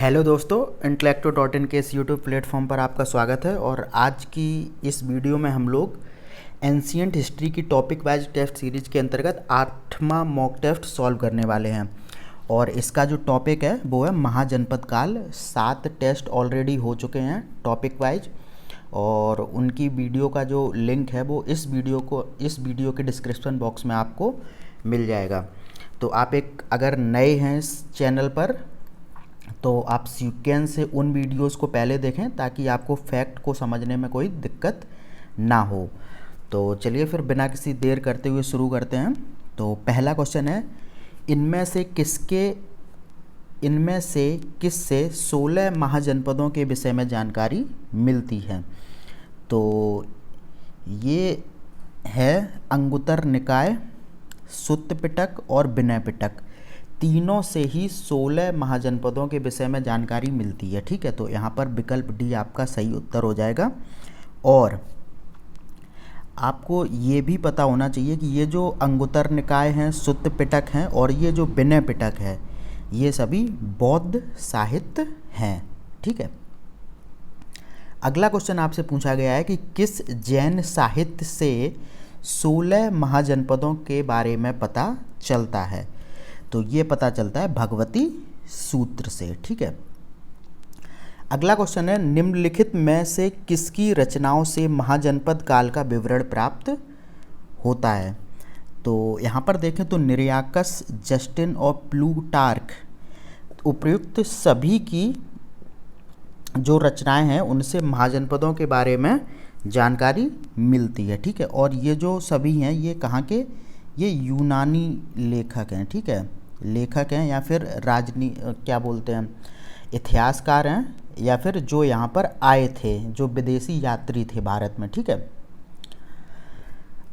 Hello दोस्तों, इंटेलेक्टो.इन के इस यूट्यूब प्लेटफॉर्म पर आपका स्वागत है। और आज की इस वीडियो में हम लोग एंशिएंट हिस्ट्री की टॉपिक वाइज टेस्ट सीरीज के अंतर्गत 8वां मॉक टेस्ट सॉल्व करने वाले हैं। और इसका जो टॉपिक है वो है महाजनपद काल। 7 टेस्ट ऑलरेडी हो चुके हैं टॉपिक वाइज, और उनकी वीडियो का जो लिंक है वो इस वीडियो के डिस्क्रिप्शन बॉक्स में आपको मिल जाएगा। तो आप अगर नए हैं इस चैनल पर तो आप सीक्वेंस से उन वीडियोस को पहले देखें ताकि आपको फैक्ट को समझने में कोई दिक्कत ना हो। तो चलिए फिर बिना किसी देर करते हुए शुरू करते हैं। तो पहला क्वेश्चन है, इनमें से किससे 16 महाजनपदों के विषय में जानकारी मिलती है। तो ये है अंगुत्तर निकाय, सुत्त पिटक और विनय पिटक। तीनों से ही 16 महाजनपदों के विषय में जानकारी मिलती है। ठीक है, तो यहाँ पर विकल्प डी आपका सही उत्तर हो जाएगा। और आपको ये भी पता होना चाहिए कि ये जो अंगुत्तर निकाय हैं, सुत्त पिटक हैं और ये जो विनय पिटक है, ये सभी बौद्ध साहित्य हैं। ठीक है, अगला क्वेश्चन आपसे पूछा गया है कि किस जैन साहित्य से 16 महाजनपदों के बारे में पता चलता है। तो ये पता चलता है भगवती सूत्र से। ठीक है, अगला क्वेश्चन है, निम्नलिखित में से किसकी रचनाओं से महाजनपद काल का विवरण प्राप्त होता है। तो यहाँ पर देखें तो निरियाकस, जस्टिन और प्लूटार्क उपयुक्त सभी की जो रचनाएं हैं उनसे महाजनपदों के बारे में जानकारी मिलती है। ठीक है, और ये जो सभी हैं ये कहाँ के, ये यूनानी लेखक हैं। ठीक है, लेखक हैं या फिर क्या बोलते हैं, इतिहासकार हैं, या फिर जो यहाँ पर आए थे, जो विदेशी यात्री थे भारत में। ठीक है,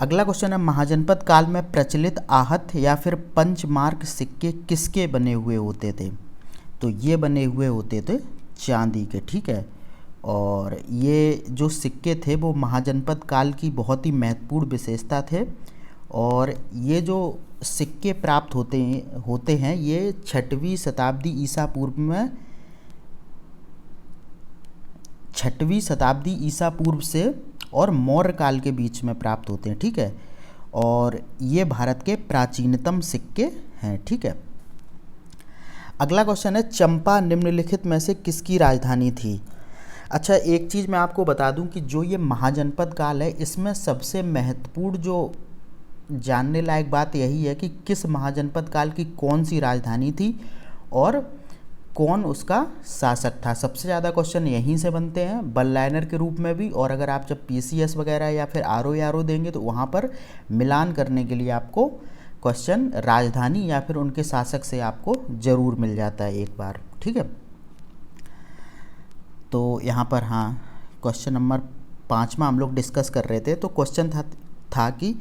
अगला क्वेश्चन है, महाजनपद काल में प्रचलित आहत या फिर पंचमार्क सिक्के किसके बने हुए होते थे। तो ये बने हुए होते थे चांदी के। ठीक है, और ये जो सिक्के थे वो महाजनपद काल की बहुत ही महत्वपूर्ण विशेषता थे। और ये जो सिक्के प्राप्त होते हैं ये 6वीं शताब्दी ईसा पूर्व से और मौर्य काल के बीच में प्राप्त होते हैं। ठीक है, और ये भारत के प्राचीनतम सिक्के हैं। ठीक है, अगला क्वेश्चन है, चंपा निम्नलिखित में से किसकी राजधानी थी। अच्छा, एक चीज़ मैं आपको बता दूं कि जो ये महाजनपद काल है इसमें सबसे महत्वपूर्ण जो जानने लायक बात यही है कि किस महाजनपद काल की कौन सी राजधानी थी और कौन उसका शासक था। सबसे ज़्यादा क्वेश्चन यहीं से बनते हैं, वन लाइनर के रूप में भी, और अगर आप जब पीसीएस वगैरह या फिर आरओ देंगे तो वहाँ पर मिलान करने के लिए आपको क्वेश्चन राजधानी या फिर उनके शासक से आपको ज़रूर मिल जाता है एक बार। ठीक है, तो यहाँ पर हाँ, क्वेश्चन नंबर 5 हम लोग डिस्कस कर रहे थे। तो क्वेश्चन था कि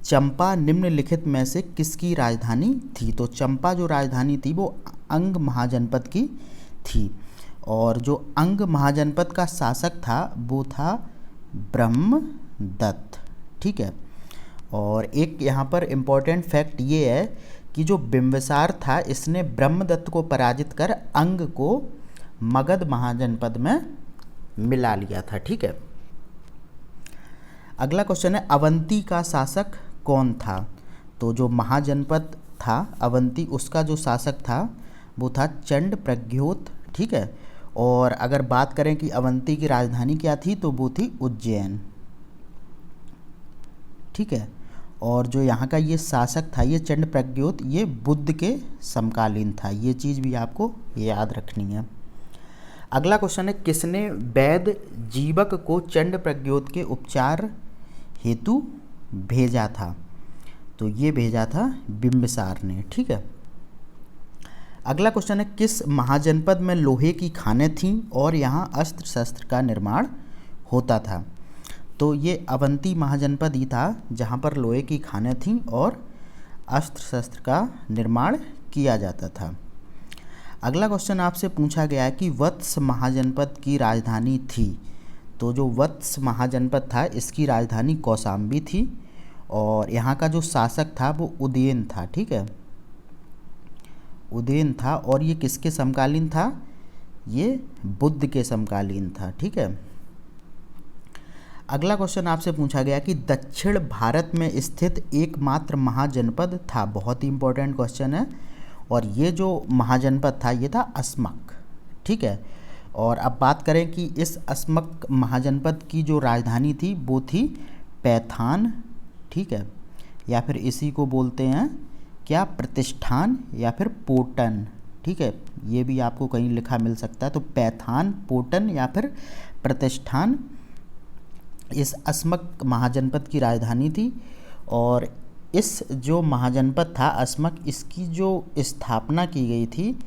चंपा निम्नलिखित में से किसकी राजधानी थी। तो चंपा जो राजधानी थी वो अंग महाजनपद की थी, और जो अंग महाजनपद का शासक था वो था ब्रह्मदत्त। ठीक है, और एक यहाँ पर इम्पोर्टेंट फैक्ट ये है कि जो बिंबिसार था इसने ब्रह्मदत्त को पराजित कर अंग को मगध महाजनपद में मिला लिया था। ठीक है, अगला क्वेश्चन है, अवंती का शासक कौन था। तो जो महाजनपद था अवंती, उसका जो शासक था वो था चंड प्रग्योत। ठीक है, और अगर बात करें कि अवंती की राजधानी क्या थी तो वो थी उज्जैन। ठीक है, और जो यहाँ का ये शासक था ये चंड प्रग्योत, ये बुद्ध के समकालीन था। ये चीज़ भी आपको याद रखनी है। अगला क्वेश्चन है, किसने वैद्य जीवक को चंड प्रग्योत के उपचार हेतु भेजा था। तो ये भेजा था बिंबिसार ने। ठीक है, अगला क्वेश्चन है, किस महाजनपद में लोहे की खानें थीं और यहाँ अस्त्र शस्त्र का निर्माण होता था। तो ये अवंती महाजनपद ही था जहाँ पर लोहे की खानें थीं और अस्त्र शस्त्र का निर्माण किया जाता था। अगला क्वेश्चन आपसे पूछा गया है कि वत्स महाजनपद की राजधानी थी। तो जो वत्स महाजनपद था इसकी राजधानी कौशाम्बी थी, और यहाँ का जो शासक था वो उदयन था। ठीक है, उदयन था, और ये किसके समकालीन था, ये बुद्ध के समकालीन था। ठीक है। अगला क्वेश्चन आपसे पूछा गया कि दक्षिण भारत में स्थित एकमात्र महाजनपद था। बहुत ही इंपॉर्टेंट क्वेश्चन है। और ये जो महाजनपद था ये था अस्मक। ठीक है। और अब बात करें कि इस अस्मक महाजनपद की जो राजधानी थी वो थी पैठान। ठीक है। या फिर इसी को बोलते हैं क्या, प्रतिष्ठान या फिर पोटन। ठीक है। ये भी आपको कहीं लिखा मिल सकता है। तो पैठान, पोटन या फिर प्रतिष्ठान इस अस्मक महाजनपद की राजधानी थी। और इस जो महाजनपद था अस्मक, इसकी जो स्थापना की गई थी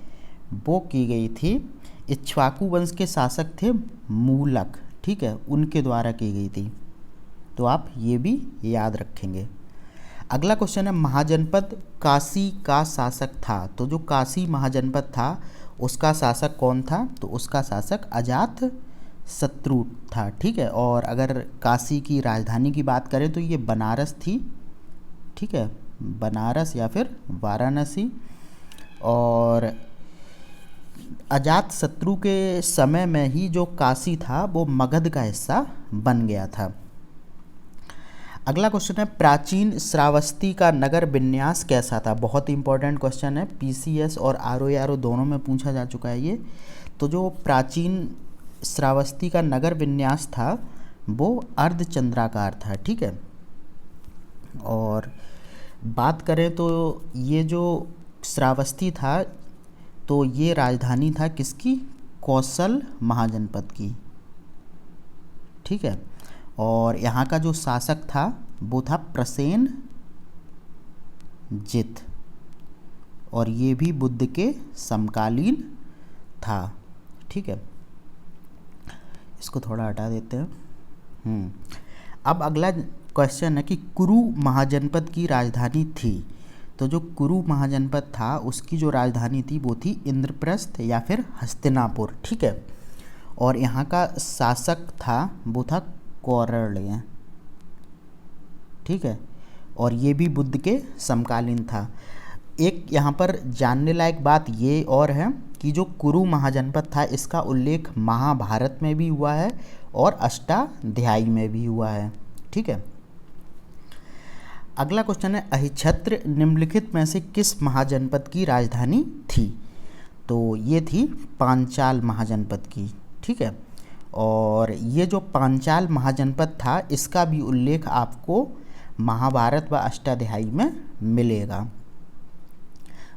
वो की गई थी इक्ष्वाकु वंश के शासक थे मूलक। ठीक है, उनके द्वारा की गई थी। तो आप ये भी याद रखेंगे। अगला क्वेश्चन है महाजनपद काशी का शासक था। तो जो काशी महाजनपद था उसका शासक कौन था? तो उसका शासक अजात शत्रु था। ठीक है। और अगर काशी की राजधानी की बात करें तो ये बनारस थी। ठीक है, बनारस या फिर वाराणसी। और अजात शत्रु के समय में ही जो काशी था वो मगध का हिस्सा बन गया था। अगला क्वेश्चन है प्राचीन श्रावस्ती का नगर विन्यास कैसा था। बहुत ही इंपॉर्टेंट क्वेश्चन है, पीसीएस और आरओ दोनों में पूछा जा चुका है ये। तो जो प्राचीन श्रावस्ती का नगर विन्यास था वो अर्धचंद्राकार था। ठीक है। और बात करें तो ये जो श्रावस्ती था तो ये राजधानी था किसकी? कौशल महाजनपद की। ठीक है। और यहाँ का जो शासक था वो था प्रसेनजित। और ये भी बुद्ध के समकालीन था। ठीक है, इसको थोड़ा हटा देते हैं। अब अगला क्वेश्चन है कि कुरु महाजनपद की राजधानी थी। तो जो कुरु महाजनपद था उसकी जो राजधानी थी वो थी इंद्रप्रस्थ या फिर हस्तिनापुर। ठीक है। और यहाँ का शासक था वो था कौरल्य। ठीक है। और ये भी बुद्ध के समकालीन था। एक यहाँ पर जानने लायक बात ये और है कि जो कुरु महाजनपद था इसका उल्लेख महाभारत में भी हुआ है और अष्टाध्यायी में भी हुआ है। ठीक है। अगला क्वेश्चन है अहिच्छत्र निम्नलिखित में से किस महाजनपद की राजधानी थी? तो ये थी पांचाल महाजनपद की। ठीक है। और ये जो पांचाल महाजनपद था इसका भी उल्लेख आपको महाभारत व अष्टाध्यायी में मिलेगा।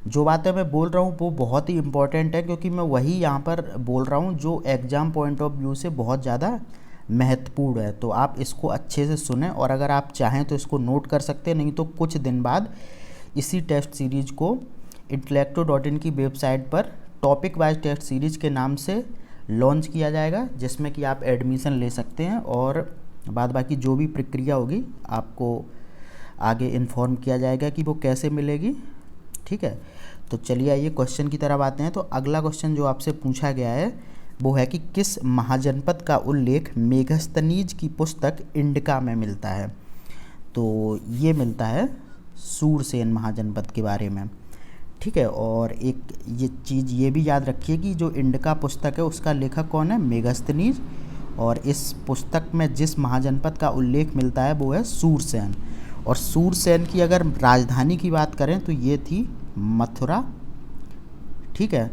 जो बातें मैं बोल रहा हूँ वो बहुत ही इम्पोर्टेंट है क्योंकि मैं वही यहाँ पर बोल रहा हूँ जो एग्ज़ाम पॉइंट ऑफ व्यू से बहुत ज़्यादा महत्वपूर्ण है। तो आप इसको अच्छे से सुने और अगर आप चाहें तो इसको नोट कर सकते हैं, नहीं तो कुछ दिन बाद इसी टेस्ट सीरीज़ को intellecto.in की वेबसाइट पर टॉपिक वाइज टेस्ट सीरीज़ के नाम से लॉन्च किया जाएगा, जिसमें कि आप एडमिशन ले सकते हैं और बाद बाकी जो भी प्रक्रिया होगी आपको आगे इन्फॉर्म किया जाएगा कि वो कैसे मिलेगी। ठीक है। तो चलिए आइए क्वेश्चन की तरफ आते हैं। तो अगला क्वेश्चन जो आपसे पूछा गया है वो है कि किस महाजनपद का उल्लेख मेगस्थनीज की पुस्तक इंडिका में मिलता है? तो ये मिलता है सूरसेन महाजनपद के बारे में। ठीक है। और एक ये चीज़ ये भी याद रखिए कि जो इंडिका पुस्तक है उसका लेखक कौन है? मेगस्थनीज। और इस पुस्तक में जिस महाजनपद का उल्लेख मिलता है वो है सूरसेन। और सूरसेन की अगर राजधानी की बात करें तो ये थी मथुरा। ठीक है।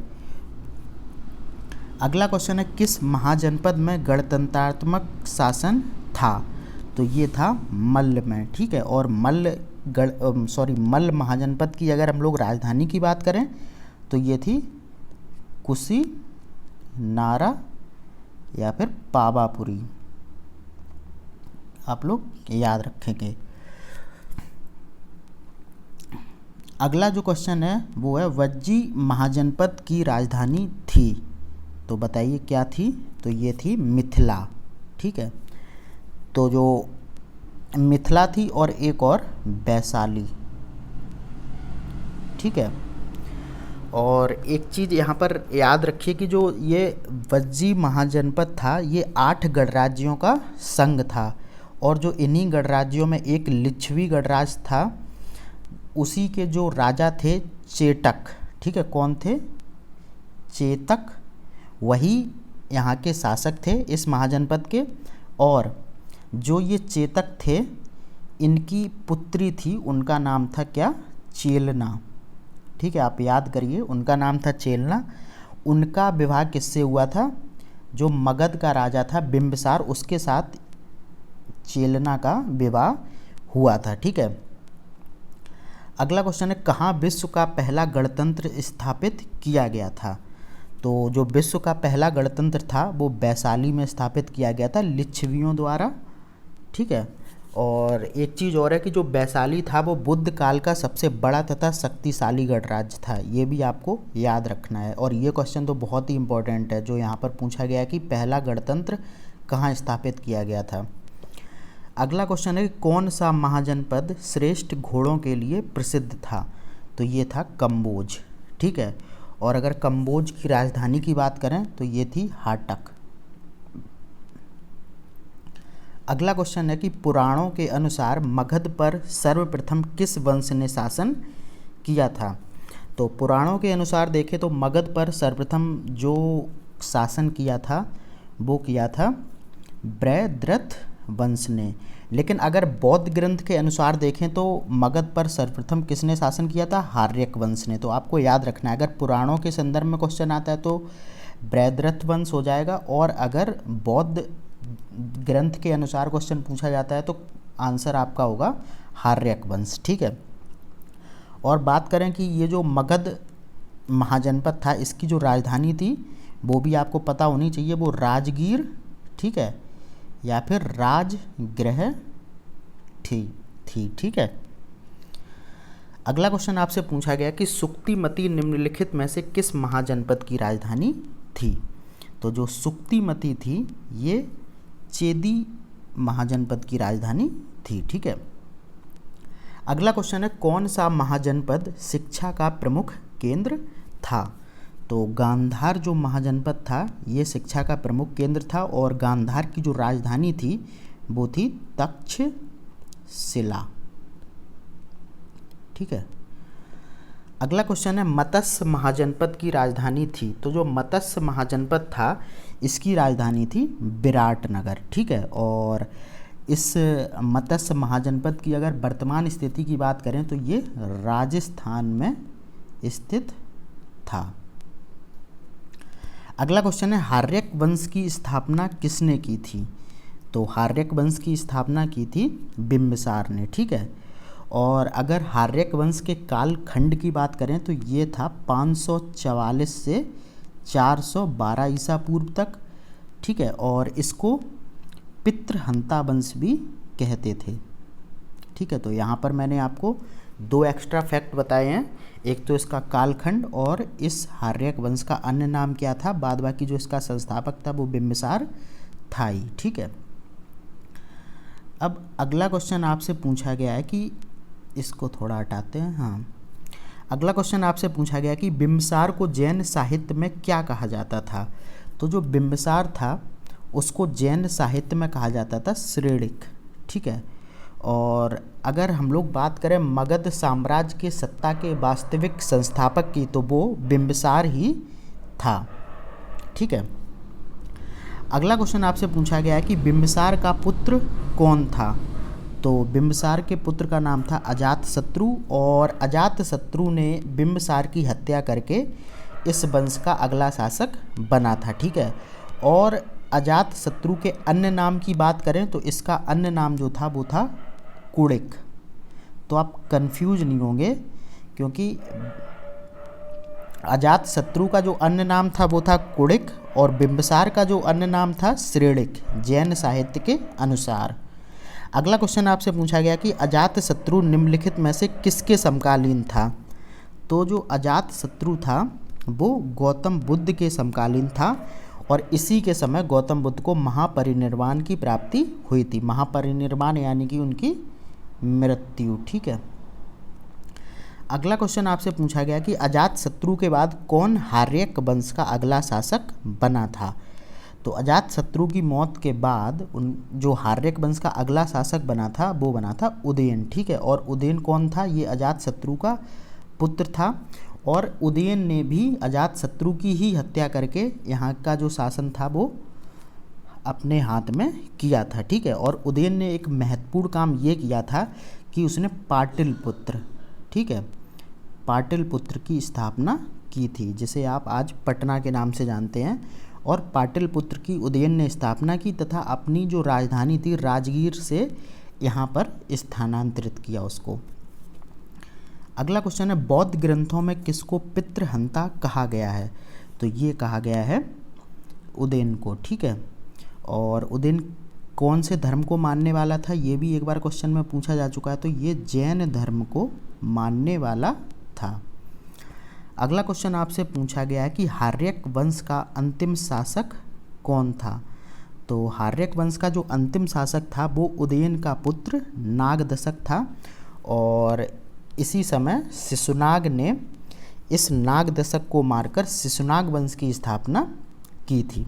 अगला क्वेश्चन है किस महाजनपद में गणतंत्रात्मक शासन था? तो ये था मल्ल में। ठीक है। और मल्ल महाजनपद की अगर हम लोग राजधानी की बात करें तो ये थी कुशीनारा या फिर पावापुरी। आप लोग याद रखेंगे। अगला जो क्वेश्चन है वो है वज्जी महाजनपद की राजधानी थी। तो बताइए क्या थी? तो ये थी मिथिला। ठीक है। तो जो मिथिला थी और एक और वैशाली। ठीक है। और एक चीज़ यहाँ पर याद रखिए कि जो ये वज्जी महाजनपद था ये 8 गणराज्यों का संघ था। और जो इन्हीं गणराज्यों में एक लिच्छवी गणराज्य था, उसी के जो राजा थे चेटक। ठीक है। कौन थे? चेतक। वही यहाँ के शासक थे इस महाजनपद के। और जो ये चेतक थे, इनकी पुत्री थी, उनका नाम था क्या? चेलना। ठीक है, आप याद करिए, उनका नाम था चेलना। उनका विवाह किससे हुआ था? जो मगध का राजा था बिंबिसार, उसके साथ चेलना का विवाह हुआ था। ठीक है। अगला क्वेश्चन है, कहाँ विश्व का पहला गणतंत्र स्थापित किया गया था? तो जो विश्व का पहला गणतंत्र था वो वैशाली में स्थापित किया गया था लिच्छवियों द्वारा। ठीक है। और एक चीज़ और है कि जो वैशाली था वो बुद्ध काल का सबसे बड़ा तथा शक्तिशाली गणराज्य था, ये भी आपको याद रखना है। और ये क्वेश्चन तो बहुत ही इम्पोर्टेंट है, जो यहाँ पर पूछा गया है कि पहला गणतंत्र कहाँ स्थापित किया गया था। अगला क्वेश्चन है, कौन सा महाजनपद श्रेष्ठ घोड़ों के लिए प्रसिद्ध था? तो ये था कंबोज। ठीक है। और अगर कंबोज की राजधानी की बात करें तो ये थी हाटक। अगला क्वेश्चन है कि पुराणों के अनुसार मगध पर सर्वप्रथम किस वंश ने शासन किया था? तो पुराणों के अनुसार देखें तो मगध पर सर्वप्रथम जो शासन किया था वो किया था बृहद्रथ वंश ने। लेकिन अगर बौद्ध ग्रंथ के अनुसार देखें तो मगध पर सर्वप्रथम किसने शासन किया था? हार्यक वंश ने। तो आपको याद रखना है, अगर पुराणों के संदर्भ में क्वेश्चन आता है तो बृहद्रथ वंश हो जाएगा, और अगर बौद्ध ग्रंथ के अनुसार क्वेश्चन पूछा जाता है तो आंसर आपका होगा हार्यक वंश। ठीक है। और बात करें कि ये जो मगध महाजनपद था, इसकी जो राजधानी थी वो भी आपको पता होनी चाहिए, वो राजगीर, ठीक है, या फिर राजगृह थी। ठीक है। अगला क्वेश्चन आपसे पूछा गया कि सुक्तिमती निम्नलिखित में से किस महाजनपद की राजधानी थी? तो जो सुक्तिमती थी ये चेदी महाजनपद की राजधानी थी। ठीक है। अगला क्वेश्चन है, कौन सा महाजनपद शिक्षा का प्रमुख केंद्र था? तो गांधार जो महाजनपद था ये शिक्षा का प्रमुख केंद्र था, और गांधार की जो राजधानी थी वो थी तक्षशिला। ठीक है। अगला क्वेश्चन है, मत्स्य महाजनपद की राजधानी थी? तो जो मत्स्य महाजनपद था इसकी राजधानी थी विराटनगर। ठीक है। और इस मत्स्य महाजनपद की अगर वर्तमान स्थिति की बात करें तो ये राजस्थान में स्थित था। अगला क्वेश्चन है, हार्यक वंश की स्थापना किसने की थी? तो हार्यक वंश की स्थापना की थी बिंबिसार ने। ठीक है। और अगर हार्यक वंश के कालखंड की बात करें तो ये था 544 से 412 ईसा पूर्व तक। ठीक है। और इसको पितृहंता वंश भी कहते थे। ठीक है। तो यहाँ पर मैंने आपको 2 एक्स्ट्रा फैक्ट बताए हैं, एक तो इसका कालखंड और इस हार्यक वंश का अन्य नाम क्या था। बाद बाकी जो इसका संस्थापक था वो बिंबिसार था ही। ठीक है। अब अगला क्वेश्चन आपसे पूछा गया है कि इसको थोड़ा हटाते हैं। हाँ, अगला क्वेश्चन आपसे पूछा गया कि बिंबिसार को जैन साहित्य में क्या कहा जाता था? तो जो बिंबिसार था उसको जैन साहित्य में कहा जाता था श्रेणिक। ठीक है। और अगर हम लोग बात करें मगध साम्राज्य के सत्ता के वास्तविक संस्थापक की तो वो बिंबिसार ही था। ठीक है। अगला क्वेश्चन आपसे पूछा गया है कि बिंबिसार का पुत्र कौन था? तो बिंबिसार के पुत्र का नाम था अजातशत्रु, और अजातशत्रु ने बिंबिसार की हत्या करके इस वंश का अगला शासक बना था। ठीक है। और अजातशत्रु के अन्य नाम की बात करें तो इसका अन्य नाम जो था वो था कुड़िक। तो आप कंफ्यूज नहीं होंगे, क्योंकि अजातशत्रु का जो अन्य नाम था वो था कुड़िक, और बिंबिसार का जो अन्य नाम था श्रेणिक, जैन साहित्य के अनुसार। अगला क्वेश्चन आपसे पूछा गया कि अजातशत्रु निम्नलिखित में से किसके समकालीन था? तो जो अजातशत्रु था वो गौतम बुद्ध के समकालीन था, और इसी के समय गौतम बुद्ध को महापरिनिर्वाण की प्राप्ति हुई थी। महापरिनिर्वाण यानी कि उनकी मृत्यु। ठीक है। अगला क्वेश्चन आपसे पूछा गया कि अजातशत्रु के बाद कौन हार्यक वंश का अगला शासक बना था? तो अजातशत्रु की मौत के बाद जो हार्यक वंश का अगला शासक बना था वो बना था उदयन। ठीक है। और उदयन कौन था? ये अजातशत्रु का पुत्र था, और उदयन ने भी अजातशत्रु की ही हत्या करके यहाँ का जो शासन था वो अपने हाथ में किया था, ठीक है। और उदयन ने एक महत्वपूर्ण काम ये किया था कि उसने पाटलिपुत्र, ठीक है, पाटलिपुत्र की स्थापना की थी, जिसे आप आज पटना के नाम से जानते हैं। और पाटलिपुत्र की उदयन ने स्थापना की तथा अपनी जो राजधानी थी राजगीर से यहाँ पर स्थानांतरित किया उसको। अगला क्वेश्चन है, बौद्ध ग्रंथों में किसको पितृहंता कहा गया है? तो ये कहा गया है उदयन को, ठीक है। और उदयन कौन से धर्म को मानने वाला था, ये भी एक बार क्वेश्चन में पूछा जा चुका है, तो ये जैन धर्म को मानने वाला था। अगला क्वेश्चन आपसे पूछा गया है कि हार्यक वंश का अंतिम शासक कौन था? तो हार्यक वंश का जो अंतिम शासक था वो उदयन का पुत्र नागदशक था। और इसी समय शिशुनाग ने इस नागदशक को मारकर शिशुनाग वंश की स्थापना की थी।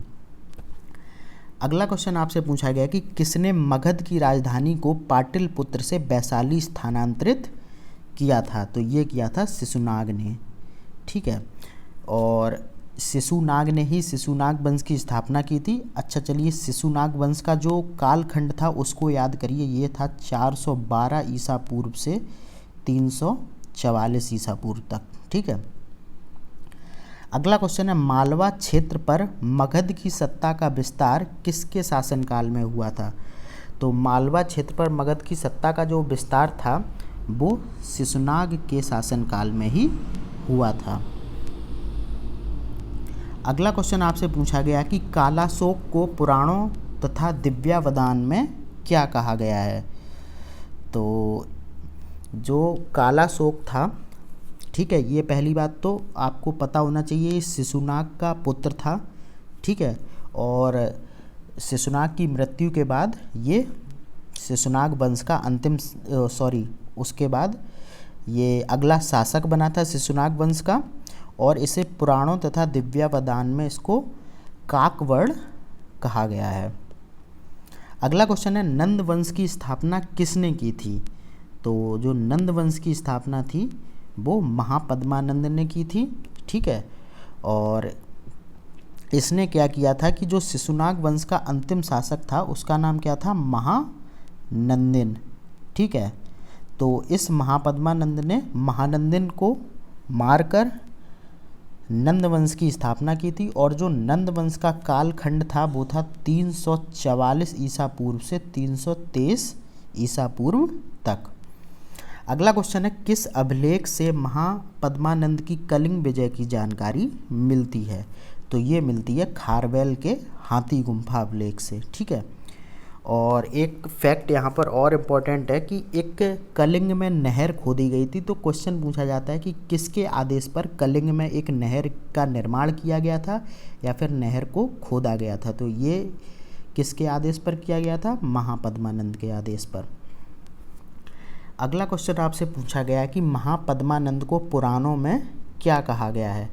अगला क्वेश्चन आपसे पूछा गया कि किसने मगध की राजधानी को पाटलिपुत्र से वैशाली स्थानांतरित किया था? तो ये किया था शिशुनाग ने, ठीक है। और शिशुनाग ने ही शिशुनाग वंश की स्थापना की थी। अच्छा चलिए, शिशुनाग वंश का जो कालखंड था उसको याद करिए, ये था 412 ईसा पूर्व से 344 ईसा पूर्व तक, ठीक है। अगला क्वेश्चन है, मालवा क्षेत्र पर मगध की सत्ता का विस्तार किसके शासनकाल में हुआ था? तो मालवा क्षेत्र पर मगध की सत्ता का जो विस्तार था वो शिशुनाग के शासनकाल में ही हुआ था। अगला क्वेश्चन आपसे पूछा गया कि कालाशोक को पुराणों तथा दिव्यावदान में क्या कहा गया है? तो जो कालाशोक था, ठीक है, ये पहली बात तो आपको पता होना चाहिए, शिशुनाग का पुत्र था, ठीक है। और शिशुनाग की मृत्यु के बाद ये शिशुनाग वंश का उसके बाद ये अगला शासक बना था शिशुनाग वंश का। और इसे पुराणों तथा दिव्यावदान में इसको काकवर्ण कहा गया है। अगला क्वेश्चन है, नंद वंश की स्थापना किसने की थी? तो जो नंद वंश की स्थापना थी वो महापद्मानंद ने की थी, ठीक है। और इसने क्या किया था कि जो शिशुनाग वंश का अंतिम शासक था उसका नाम क्या था? महानंदिन, ठीक है। तो इस महापद्मानंद ने महानंदिन को मारकर नंद वंश की स्थापना की थी। और जो नंद वंश का कालखंड था वो था 344 ईसा पूर्व से 323 ईसा पूर्व तक। अगला क्वेश्चन है, किस अभिलेख से महापद्मानंद की कलिंग विजय की जानकारी मिलती है? तो ये मिलती है खारवेल के हाथी गुम्फा अभिलेख से, ठीक है। और एक फैक्ट यहाँ पर और इम्पोर्टेंट है कि एक कलिंग में नहर खोदी गई थी। तो क्वेश्चन पूछा जाता है कि किसके आदेश पर कलिंग में एक नहर का निर्माण किया गया था या फिर नहर को खोदा गया था? तो ये किसके आदेश पर किया गया था? महापद्मानंद के आदेश पर। अगला क्वेश्चन आपसे पूछा गया कि महापद्मानंद को पुराणों में क्या कहा गया है?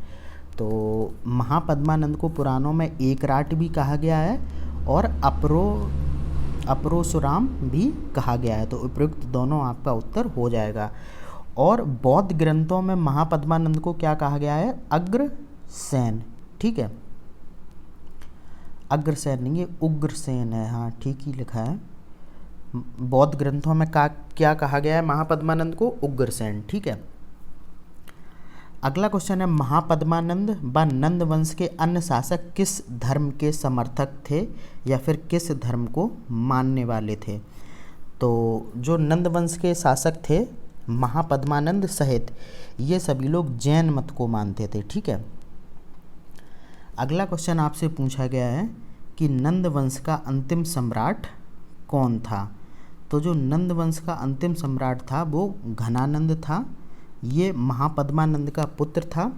तो महापद्मानंद को पुराणों में एकराट भी कहा गया है और अपरोसुराम भी कहा गया है। तो उपयुक्त दोनों आपका उत्तर हो जाएगा। और बौद्ध ग्रंथों में महापद्मानंद को क्या कहा गया है? अग्रसेन, ठीक है। अग्रसेन नहीं, ये उग्रसेन है, हाँ ठीक ही लिखा है। बौद्ध ग्रंथों में क्या कहा गया है महापद्मानंद को? उग्रसेन, ठीक है। अगला क्वेश्चन है, महापद्मानंद व नंद वंश के अन्य शासक किस धर्म के समर्थक थे या फिर किस धर्म को मानने वाले थे? तो जो नंद वंश के शासक थे महापद्मानंद सहित ये सभी लोग जैन मत को मानते थे, ठीक है। अगला क्वेश्चन आपसे पूछा गया है कि नंद वंश का अंतिम सम्राट कौन था? तो जो नंद वंश का अंतिम सम्राट था वो घनानंद था। ये महापद्मानंद का पुत्र था।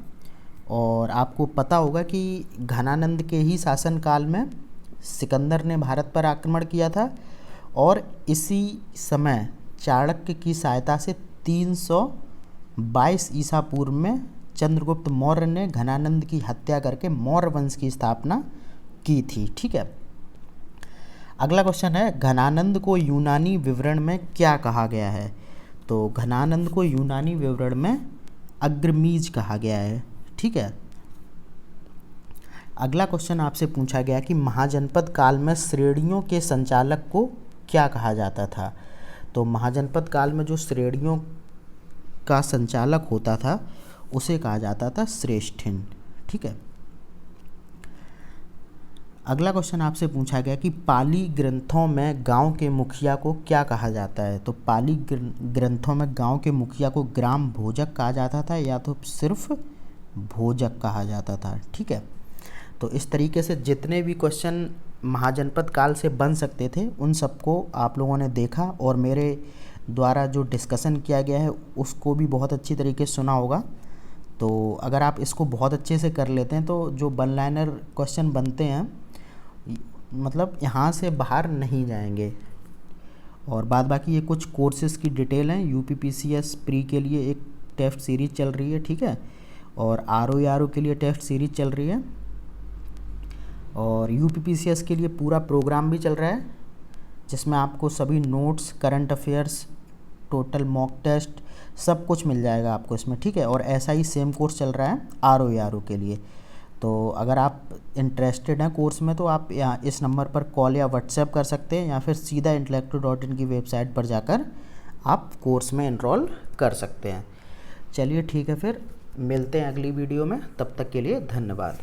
और आपको पता होगा कि घनानंद के ही शासनकाल में सिकंदर ने भारत पर आक्रमण किया था। और इसी समय चाणक्य की सहायता से 322 ईसा पूर्व में चंद्रगुप्त मौर्य ने घनानंद की हत्या करके मौर्य वंश की स्थापना की थी, ठीक है। अगला क्वेश्चन है, घनानंद को यूनानी विवरण में क्या कहा गया है? तो घनानंद को यूनानी विवरण में अग्रमीज कहा गया है। ठीक है। अगला क्वेश्चन आपसे पूछा गया कि महाजनपद काल में श्रेणियों के संचालक को क्या कहा जाता था। तो महाजनपद काल में जो श्रेणियों का संचालक होता था उसे कहा जाता था श्रेष्ठिन। ठीक है। अगला क्वेश्चन आपसे पूछा गया कि पाली ग्रंथों में गांव के मुखिया को क्या कहा जाता है। तो पाली ग्रंथों में गांव के मुखिया को ग्राम भोजक कहा जाता था या तो सिर्फ भोजक कहा जाता था। ठीक है। तो इस तरीके से जितने भी क्वेश्चन महाजनपद काल से बन सकते थे उन सबको आप लोगों ने देखा और मेरे द्वारा जो डिस्कशन किया गया है उसको भी बहुत अच्छी तरीके से सुना होगा। तो अगर आप इसको बहुत अच्छे से कर लेते हैं तो जो वन लाइनर क्वेश्चन बनते हैं मतलब यहाँ से बाहर नहीं जाएंगे। और बाद बाकी ये कुछ कोर्सेज़ की डिटेल हैं। यूपीपीसीएस प्री के लिए एक टेस्ट सीरीज़ चल रही है। ठीक है। और आरओ के लिए टेस्ट सीरीज़ चल रही है और यूपीपीसीएस के लिए पूरा प्रोग्राम भी चल रहा है जिसमें आपको सभी notes, current affairs, total mock test सब कुछ मिल जाएगा आपको इसमें। ठीक है। और ऐसा ही सेम कोर्स चल रहा है आरओ के लिए। तो अगर आप इंटरेस्टेड हैं कोर्स में तो आप यहाँ इस नंबर पर कॉल या व्हाट्सएप कर सकते हैं या फिर सीधा intellectual.in की वेबसाइट पर जाकर आप कोर्स में एनरोल कर सकते हैं। चलिए ठीक है, फिर मिलते हैं अगली वीडियो में। तब तक के लिए धन्यवाद।